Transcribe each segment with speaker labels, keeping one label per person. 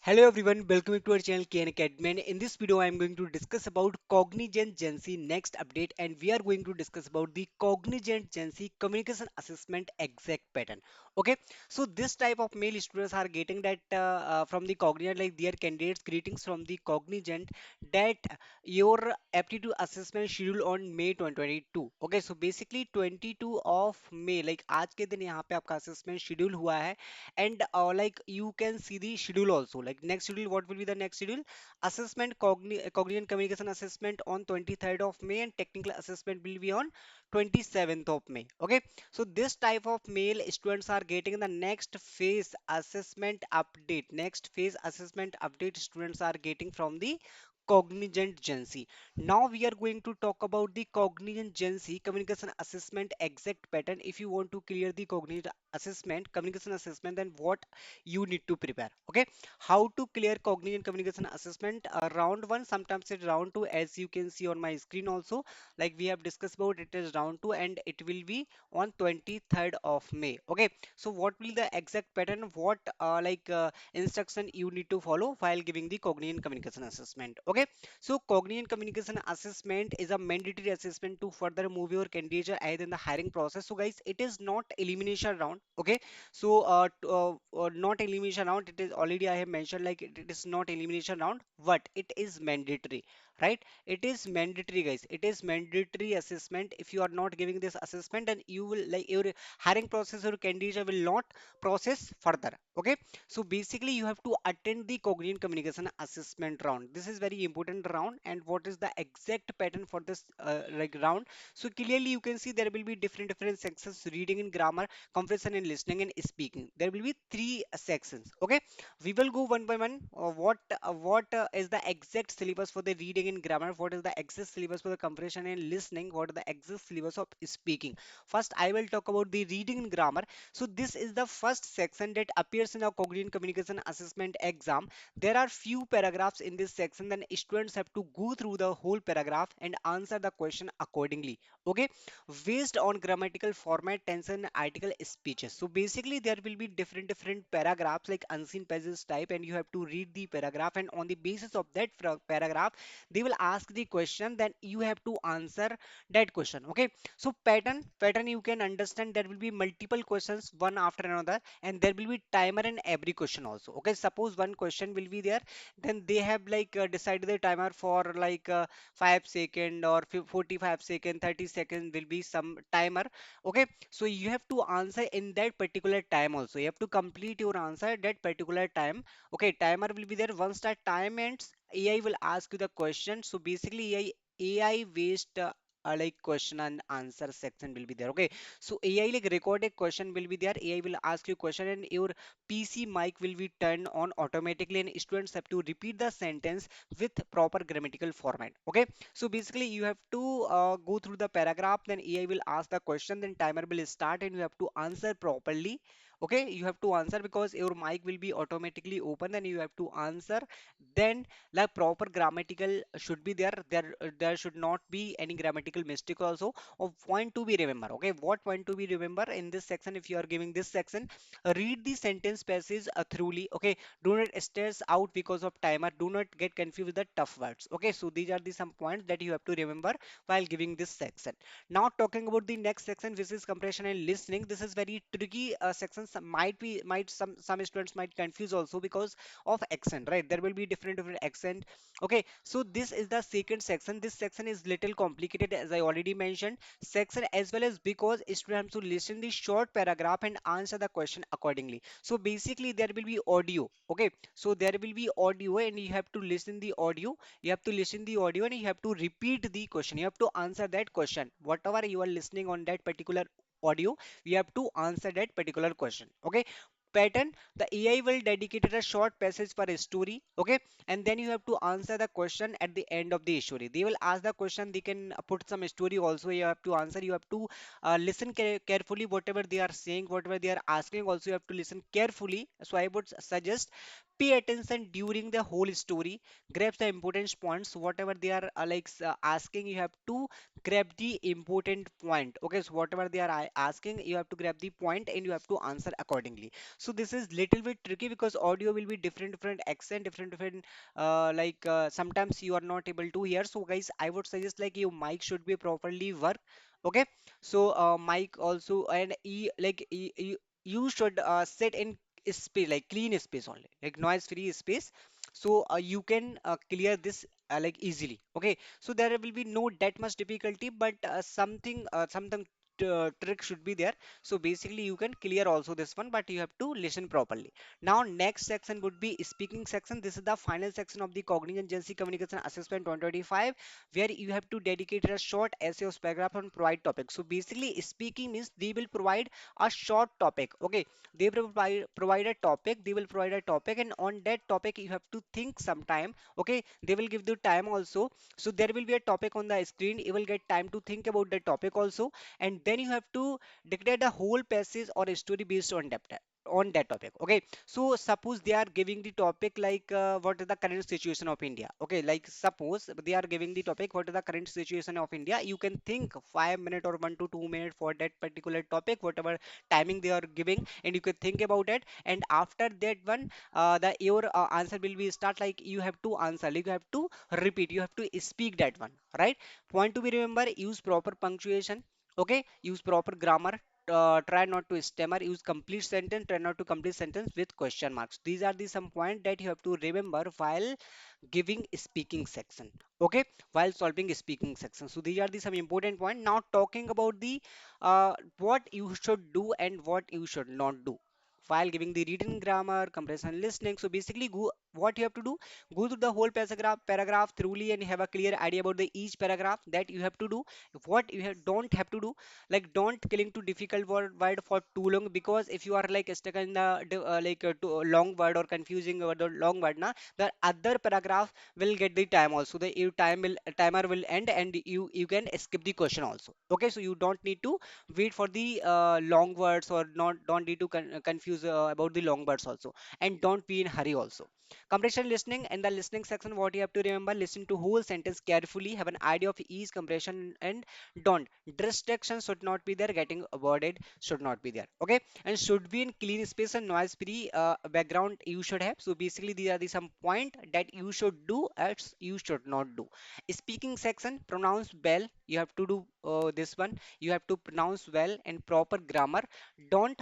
Speaker 1: Hello everyone, welcome to our channel KN Academy. And in this video, I am going to discuss about Cognizant Gen Z next update, and we are going to discuss about the Cognizant Gen Z communication assessment exact pattern. Okay, so this type of mail students are getting that from the Cognizant, like dear candidates, greetings from the Cognizant that your aptitude assessment schedule on May 2022. Okay, so basically 22 of May, like आज के दिन यहाँ पे आपका assessment schedule हुआ है and like you can see the schedule also, like next schedule, what will be the next schedule? Assessment cognitive communication assessment on 23rd of May, and technical assessment will be on 27th of May. Okay, so this type of mail students are getting the next phase assessment update. Next phase assessment update students are getting from the Cognizant Gen Z. Now we are going to talk about the Cognizant Gen Z communication assessment exact pattern. If you want to clear the Cognizant assessment communication assessment, then what you need to prepare. Okay, how to clear Cognizant communication assessment, round one, sometimes it's round two, as you can see on my screen also. Like we have discussed about, it is round two and it will be on 23rd of May. Okay, so what will the exact pattern, what instruction you need to follow while giving the Cognizant communication assessment? Okay, so Cognizant communication assessment is a mandatory assessment to further move your candidature ahead in the hiring process. So guys, it is not elimination round. Okay, so not elimination round, it is already I have mentioned, like it is not elimination round, but it is mandatory, right? It is mandatory, guys. It is mandatory assessment. If you are not giving this assessment, then you will, like, your hiring process or candidature will not process further. Okay, so basically you have to attend the cognitive communication assessment round. This is very important round. And what is the exact pattern for this round? So clearly you can see there will be different sections: reading and grammar, comprehension and listening, and speaking. There will be three sections. Okay, we will go one by one. What is the exact syllabus for the reading and grammar? What is the exact syllabus for the comprehension and listening? What is the exact syllabus of speaking? First I will talk about the reading and grammar. So this is the first section that appears in a cognitive communication assessment exam. There are few paragraphs in this section, then students have to go through the whole paragraph and answer the question accordingly. Okay, based on grammatical format, tense, and article speeches. So basically there will be different paragraphs, like unseen pages type, and you have to read the paragraph, and on the basis of that paragraph they will ask the question, then you have to answer that question. Okay, so pattern you can understand, there will be multiple questions one after another, and there will be timer in every question also. Okay, suppose one question will be there, then they have decided the timer for 5 second or 45 second, 30 seconds will be some timer. Okay, so you have to answer in that particular time also. You have to complete your answer that particular time. Okay, timer will be there. Once that time ends, AI will ask you the question. So basically AI based question and answer section will be there. Okay, so AI like recorded question will be there. AI will ask you question, and your PC mic will be turned on automatically, and students have to repeat the sentence with proper grammatical format. Okay, so basically you have to go through the paragraph, then AI will ask the question, then timer will start, and you have to answer properly. Okay, you have to answer because your mic will be automatically open, and you have to answer. Then like proper grammatical should be there. There should not be any grammatical mistake also. Of point to be remember. Okay, what point to be remember in this section? If you are giving this section, read the sentence passage thoroughly. Okay, do not stress out because of timer. Do not get confused with the tough words. Okay, so these are the some points that you have to remember while giving this section. Now talking about the next section, which is comprehension and listening. This is very tricky section. Some might some students might confuse also because of accent, right? There will be different accent. Okay, so this is the second section. This section is little complicated, as I already mentioned section, as well as because students have to listen the short paragraph and answer the question accordingly. So basically there will be audio. Okay, so there will be audio, and you have to listen the audio. You have to listen the audio, and you have to repeat the question. You have to answer that question whatever you are listening on that particular audio. You have to answer that particular question. Okay, pattern, the AI will dedicate a short passage for a story. Okay, and then you have to answer the question at the end of the story. They will ask the question, they can put some story also. You have to answer. You have to listen carefully whatever they are saying, whatever they are asking also. You have to listen carefully. So I would suggest Pay attention during the whole story, grab the important points whatever they are asking. You have to grab the important point. Okay, so whatever they are asking, you have to grab the point and you have to answer accordingly. So this is little bit tricky because audio will be different accent, different sometimes you are not able to hear. So guys, I would suggest like your mic should be properly work. Okay, so mic also, and you should sit in space, like clean space only, like noise free space, so you can clear this easily. Okay, so there will be no that much difficulty, but something trick should be there. So basically you can clear also this one, but you have to listen properly. Now next section would be speaking section. This is the final section of the Cognition Agency Communication Assessment 2025, where you have to dedicate a short essay or paragraph on provide topic. So basically speaking means they will provide a short topic. Okay, they will provide a topic, they will provide a topic, and on that topic you have to think some time. Okay, they will give the time also. So there will be a topic on the screen, you will get time to think about the topic also, and then you have to dictate a whole passage or a story based on that topic. Okay, so suppose they are giving the topic what is the current situation of India. Okay, like suppose they are giving the topic what is the current situation of India, you can think 5 minutes or 1 to 2 minutes for that particular topic, whatever timing they are giving, and you can think about it. And after that one, the your answer will be start, like you have to answer, like you have to repeat, you have to speak that one, right? Point to be remember, use proper punctuation. Okay, use proper grammar. Try not to stammer, use complete sentence, try not to complete sentence with question marks. These are the some point that you have to remember while giving speaking section. Okay, while solving speaking section. So these are the some important point. Now talking about the what you should do and what you should not do while giving the written grammar, comprehension, listening. So basically what you have to do, go through the whole paragraph thoroughly and have a clear idea about the each paragraph that you have to do. What you don't have to do, like don't cling to difficult word for too long, because if you are like stuck in long word or confusing word or long word na, the other paragraph will get the time also, the timer will end and you can skip the question also. Okay, so you don't need to wait for the long words, or not don't need to confuse about the long words also, and don't be in hurry also. Comprehension listening. In the listening section, what you have to remember, listen to whole sentence carefully, have an idea of each compression, and don't distractions should not be there, getting avoided should not be there. Okay, and should be in clean space and noise free background you should have. So basically these are the some point that you should do as you should not do. Speaking section, pronounce well, you have to do this one, you have to pronounce well and proper grammar. Don't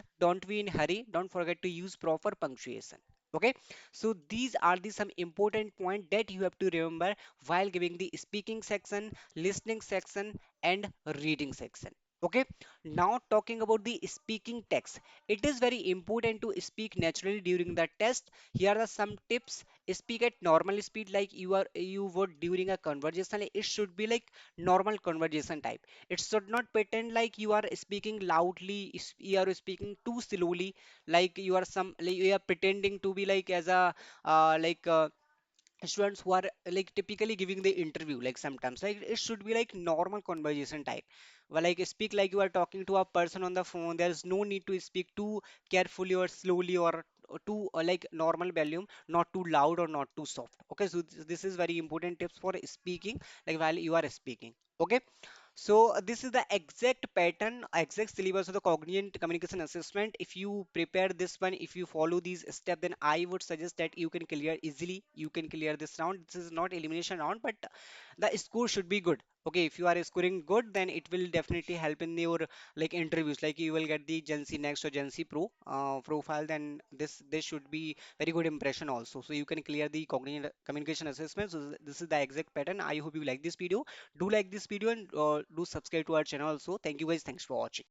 Speaker 1: be in hurry, don't forget to use proper punctuation. Okay, so these are the some important point that you have to remember while giving the speaking section, listening section, and reading section. Okay, now talking about the speaking text, it is very important to speak naturally during the test. Here are some tips. Speak at normal speed, like you would during a conversation. It should be like normal conversation type. It should not pretend like you are speaking loudly, you are speaking too slowly, like you are some like you are pretending to be like as a like students who are like typically giving the interview, like sometimes like it should be like normal conversation type. Well, like speak like you are talking to a person on the phone. There is no need to speak too carefully or slowly, or too like normal volume, not too loud or not too soft. Okay, so this is very important tips for speaking, like while you are speaking. Okay, so this is the exact pattern, exact syllabus of the cognitive communication assessment. If you prepare this one, if you follow these steps, then I would suggest that you can clear easily. You can clear this round. This is not elimination round, but the score should be good. Okay, if you are scoring good, then it will definitely help in your like interviews. Like you will get the Gen Z Next or Gen Z Pro profile. Then this should be very good impression also. So you can clear the cognitive communication assessment. So this is the exact pattern. I hope you like this video. Do like this video and do subscribe to our channel also. Thank you guys, thanks for watching.